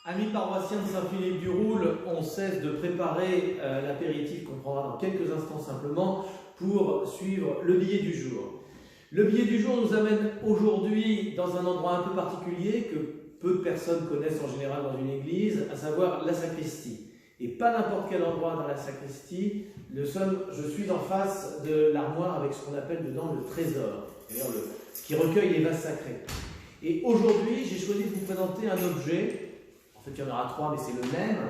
Amis paroissiens de Saint-Philippe-du-Roule, on cesse de préparer l'apéritif qu'on prendra dans quelques instants simplement pour suivre le billet du jour. Le billet du jour nous amène aujourd'hui dans un endroit un peu particulier que peu de personnes connaissent en général dans une église, à savoir la sacristie. Et pas n'importe quel endroit dans la sacristie, je suis en face de l'armoire avec ce qu'on appelle dedans le trésor, c'est-à-dire ce qui recueille les vases sacrés. Et aujourd'hui, j'ai choisi de vous présenter un objet. En fait, il y en aura trois, mais c'est le même.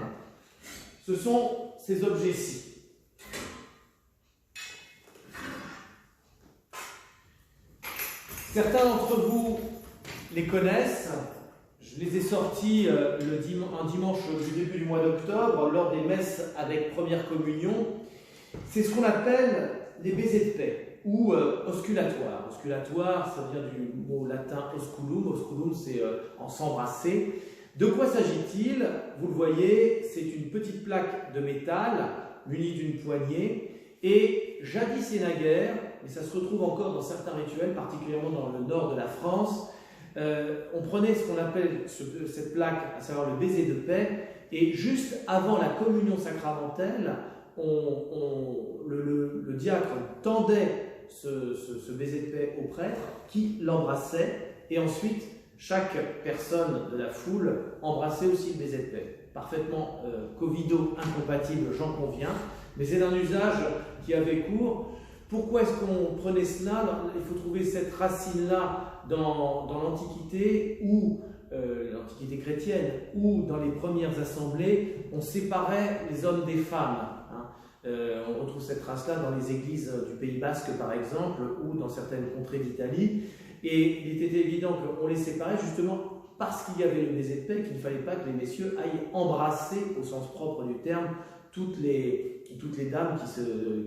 Ce sont ces objets-ci. Certains d'entre vous les connaissent. Je les ai sortis un dimanche du début du mois d'octobre, lors des messes avec première communion. C'est ce qu'on appelle les baisers de paix, ou osculatoire. Osculatoire, ça vient du mot latin osculum. Osculum, c'est en s'embrasser. De quoi s'agit-il? Vous le voyez, c'est une petite plaque de métal munie d'une poignée. Et jadis et naguère, et ça se retrouve encore dans certains rituels, particulièrement dans le nord de la France, on prenait ce qu'on appelle cette plaque, à savoir le baiser de paix, et juste avant la communion sacramentelle, le diacre tendait ce baiser de paix au prêtre qui l'embrassait, et ensuite chaque personne de la foule embrassait aussi le baiser de paix. Parfaitement covido-incompatible, j'en conviens, mais c'est un usage qui avait cours. Pourquoi est-ce qu'on prenait cela? Il faut trouver cette racine-là dans l'Antiquité, ou l'Antiquité chrétienne, ou dans les premières assemblées, on séparait les hommes des femmes. On retrouve cette trace-là dans les églises du Pays Basque, par exemple, ou dans certaines contrées d'Italie. Et il était évident qu'on les séparait justement parce qu'il y avait le baiser de paix, qu'il ne fallait pas que les messieurs aillent embrasser, au sens propre du terme, toutes les dames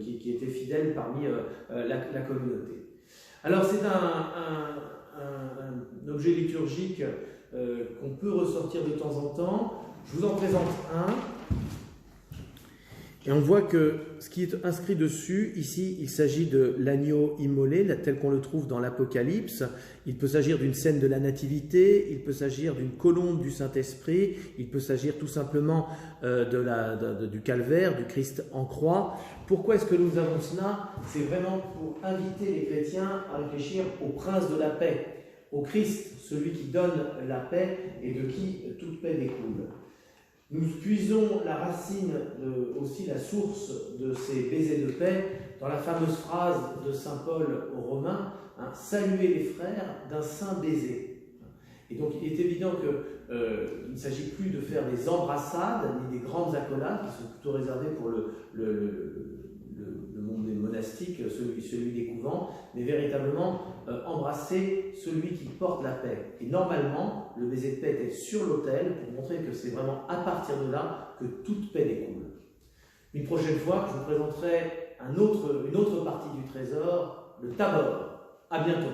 qui étaient fidèles parmi la communauté. Alors c'est un objet liturgique qu'on peut ressortir de temps en temps. Je vous en présente un. Et on voit que ce qui est inscrit dessus, ici, il s'agit de l'agneau immolé, tel qu'on le trouve dans l'Apocalypse. Il peut s'agir d'une scène de la Nativité, il peut s'agir d'une colombe du Saint-Esprit, il peut s'agir tout simplement du calvaire, du Christ en croix. Pourquoi est-ce que nous avons cela? C'est vraiment pour inviter les chrétiens à réfléchir au prince de la paix, au Christ, celui qui donne la paix et de qui toute paix découle. Nous puisons la racine, aussi la source de ces baisers de paix dans la fameuse phrase de saint Paul aux Romains, saluez les frères d'un saint baiser. Et donc il est évident qu'il ne s'agit plus de faire des embrassades ni des grandes accolades qui sont plutôt réservées pour le monde des monastiques, celui des couvents, mais véritablement embrasser celui qui porte la paix. Et normalement, le baiser de paix est sur l'autel pour montrer que c'est vraiment à partir de là que toute paix découle. Une prochaine fois, je vous présenterai une autre partie du trésor, le tabor. À bientôt.